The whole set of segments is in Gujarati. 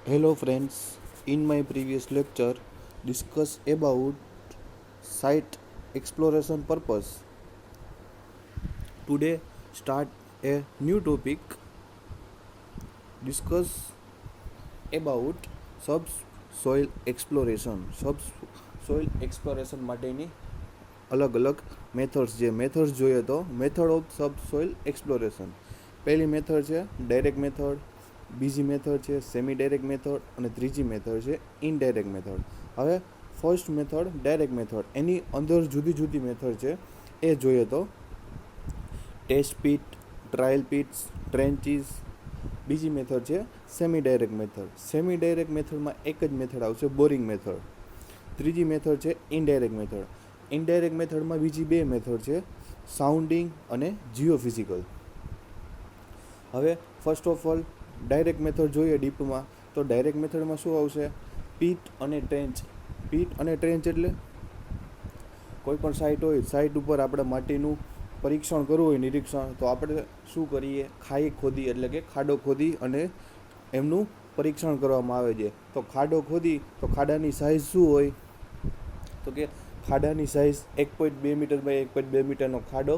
Hello friends, in my previous lecture discuss about site exploration purpose. Today start a new topic, discuss about subsoil exploration. Subsoil exploration માટેની અલગ અલગ મેથડ્સ જોઈએ તો મેથડ ઓફ સબસોઇલ એક્સપ્લોરેશન. પહેલી મેથડ છે ડાયરેક્ટ મેથડ, બીજી મેથડ છે સેમી ડાયરેક્ટ મેથડ અને ત્રીજી મેથડ છે ઇનડાયરેક્ટ મેથડ. હવે ફર્સ્ટ મેથડ ડાયરેક્ટ મેથડ, એની અંદર જુદી જુદી મેથડ છે એ જોઈએ તો ટેસ્ટ પીટ, ટ્રાયલ પીટ્સ, ટ્રેન્ચીસ. બીજી મેથડ છે semi direct method. Semi direct મેથડમાં એક જ મેથડ આવશે, બોરિંગ મેથડ. ત્રીજી મેથડ છે ઇનડાયરેક્ટ મેથડ. ઇનડાયરેક્ટ મેથડમાં બીજી બે મેથડ છે, સાઉન્ડિંગ અને જીઓફિઝિકલ. હવે first of all direct method જોઈએ ડીપમાં, તો ડાયરેક્ટ મેથડમાં શું આવશે? પીટ અને ટ્રેન્ચ. પીટ અને ટ્રેન્ચ એટલે કોઈ પણ સાઇટ હોય, સાઇટ ઉપર આપણે માટીનું પરીક્ષણ કરવું હોય, નિરીક્ષણ, તો આપણે શું કરીએ? ખાઈ ખોદી એટલે કે ખાડો ખોદી અને એમનું પરીક્ષણ કરવામાં આવે છે. તો ખાડો ખોદી તો ખાડાની સાઇઝ શું હોય? તો કે ખાડાની સાઇઝ 1.2 મીટર બાય 1.2 મીટરનો ખાડો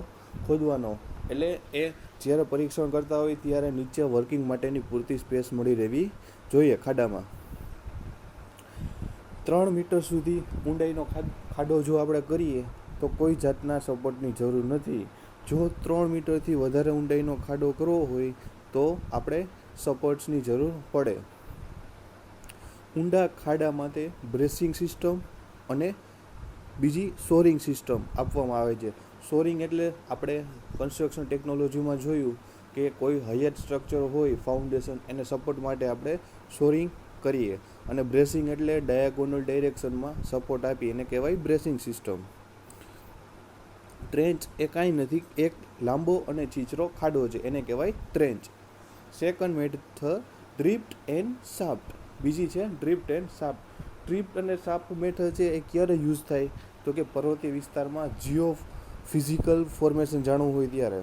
ખોદવાનો. એટલે એ જ્યારે પરીક્ષણ કરતા હોય ત્યારે નીચે વર્કિંગ માટેની પૂરતી સ્પેસ મળી રહેવી જોઈએ ખાડામાં. 3 મીટર સુધી ઊંડાઈનો ખાડો જો આપણે કરીએ તો કોઈ જાતના સપોર્ટની જરૂર નથી. જો 3 મીટરથી વધારે ઊંડાઈનો ખાડો કરવો હોય તો આપણે સપોર્ટ્સની જરૂર પડે. ઊંડા ખાડા માટે બ્રેસિંગ સિસ્ટમ અને બીજી સોરિંગ સિસ્ટમ આપવામાં આવે છે. સોરિંગ એટલે આપણે કન્સ્ટ્રક્શન ટેકનોલોજીમાં જોયું કે કોઈ હાયર સ્ટ્રક્ચર હોય, ફાઉન્ડેશન, એને સપોર્ટ માટે આપણે સોરિંગ કરીએ. અને બ્રેસિંગ એટલે ડાયાગોનલ ડાયરેક્શનમાં સપોર્ટ આપી, એને કહેવાય બ્રેસિંગ સિસ્ટમ. ટ્રેન્ચ એ કાંઈ નથી, એક લાંબો અને ચીચરો ખાડો છે, એને કહેવાય trench. Second method drift and shaft. બીજી છે ડ્રિફ્ટ એન્ડ શાફ્ટ. ડ્રિફ્ટ અને શાફ્ટ મેથડ છે એ ક્યારે યુઝ થાય? તો કે પર્વતીય વિસ્તારમાં જીઓ ફિઝિકલ ફોર્મેશન જાણવું હોય ત્યારે.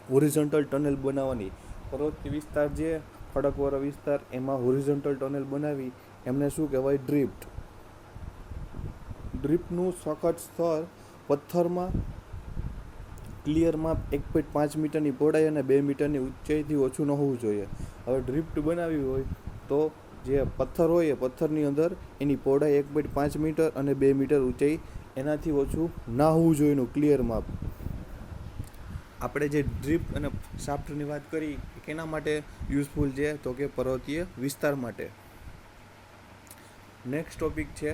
હોરિઝોન્ટલ ટનલ બનાવવાની, પર્વતીય વિસ્તાર જે ખડકવાળો વિસ્તાર, એમાં હોરિઝોન્ટલ ટનલ બનાવી એમને શું કહેવાય? ડ્રિફ્ટ. ડ્રિફ્ટનું સખત સ્તર પથ્થરમાં ક્લિયરમાં 1.5 મીટરની પહોળાઈ અને 2 મીટરની ઊંચાઈથી ઓછું ન હોવું જોઈએ. હવે ડ્રિફ્ટ બનાવવી હોય તો જે પથ્થર હોય એ પથ્થરની અંદર એની પહોળાઈ 1.5 મીટર અને 2 મીટર ઊંચાઈ એનાથી ઓછું ના હોવું જોઈએ એનું ક્લિયર માપ. આપણે જે ડ્રિફ્ટ અને શાફ્ટની વાત કરી કેના માટે યુઝફુલ છે? તો કે પર્વતીય વિસ્તાર માટે. નેક્સ્ટ ટોપિક છે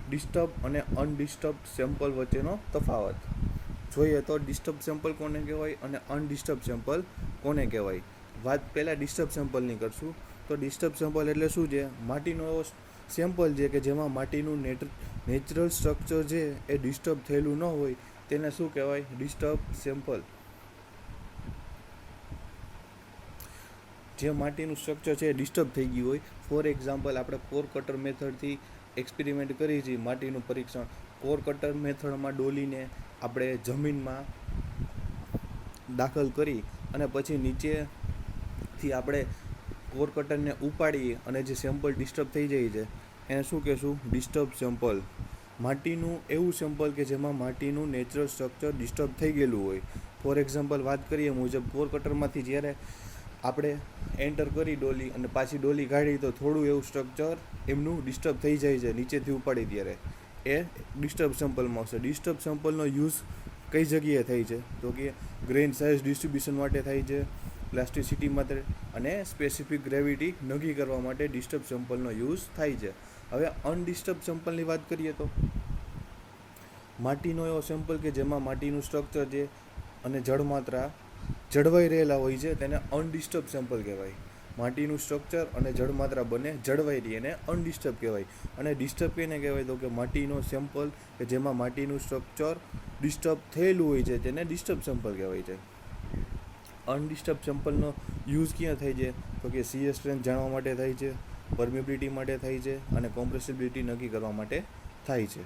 ડિસ્ટર્બ અને અનડિસ્ટર્બ સેમ્પલ વચ્ચેનો તફાવત. જોઈએ તો ડિસ્ટર્બ સેમ્પલ કોને કહેવાય અને અનડિસ્ટર્બ સેમ્પલ કોને કહેવાય. વાત પહેલાં ડિસ્ટર્બ સેમ્પલની કરશું. તો ડિસ્ટર્બ સેમ્પલ એટલે શું છે? માટીનો એવો સેમ્પલ છે કે જેમાં માટીનું નેચરલ સ્ટ્રક્ચર છે એ ડિસ્ટર્બ થયેલું ન હોય, તેને શું કહેવાય? Disturb sample. જે માટીનું સ્ટ્રક્ચર છે એ ડિસ્ટર્બ થઈ ગયું હોય. ફોર એક્ઝામ્પલ, આપણે કોર કટર મેથડથી એક્સપેરિમેન્ટ કરી છીએ માટીનું પરીક્ષણ. કોર કટર મેથડમાં ડોલીને આપણે જમીનમાં દાખલ કરી અને પછી નીચેથી આપણે કોર કટરને ઉપાડીએ અને જે સેમ્પલ ડિસ્ટર્બ થઈ જાય છે એને શું કહેશું? Disturb sample. માટીનું એવું સેમ્પલ કે જેમાં માટીનું નેચરલ સ્ટ્રક્ચર ડિસ્ટર્બ થઈ ગયેલું હોય. ફોર એક્ઝામ્પલ વાત કરીએ મુજબ, કોર કટરમાંથી જ્યારે આપણે એન્ટર કરી ડોલી અને પાછી ડોલી કાઢી તો થોડું એવું સ્ટ્રક્ચર એમનું ડિસ્ટર્બ થઈ જાય છે નીચેથી ઉપાડી ત્યારે, એ ડિસ્ટર્બ સેમ્પલમાં આવશે. ડિસ્ટર્બ સેમ્પલનો યુઝ કઈ જગ્યાએ થાય છે? તો કે ગ્રેઇન સાઇઝ ડિસ્ટ્રીબ્યુશન માટે થાય છે, પ્લાસ્ટિસિટી માટે અને સ્પેસિફિક ગ્રેવિટી નક્કી કરવા માટે ડિસ્ટર્બ સેમ્પલનો યુઝ થાય છે. હવે અનડિસ્ટર્બ સેમ્પલની વાત કરીએ તો માટીનો એવો સેમ્પલ કે જેમાં માટીનું સ્ટ્રક્ચર છે અને જળમાત્રા જળવાઈ રહેલા હોય છે તેને અનડિસ્ટર્બ સેમ્પલ કહેવાય. માટીનું સ્ટ્રક્ચર અને જળમાત્રા બંને જળવાઈ રહી એને અનડિસ્ટર્બ કહેવાય. અને ડિસ્ટર્બ કેને કહેવાય? તો કે માટીનો સેમ્પલ કે જેમાં માટીનું સ્ટ્રક્ચર ડિસ્ટર્બ થયેલું હોય છે તેને ડિસ્ટર્બ સેમ્પલ કહેવાય છે. અનડિસ્ટર્બ સેમ્પલનો યુઝ ક્યાં થાય છે? તો કે શીયર સ્ટ્રેન્થ જાણવા માટે થાય છે, પરમિબિલિટી માટે થાય છે અને કોમ્પ્રેસિબિલિટી નક્કી કરવા માટે થાય છે.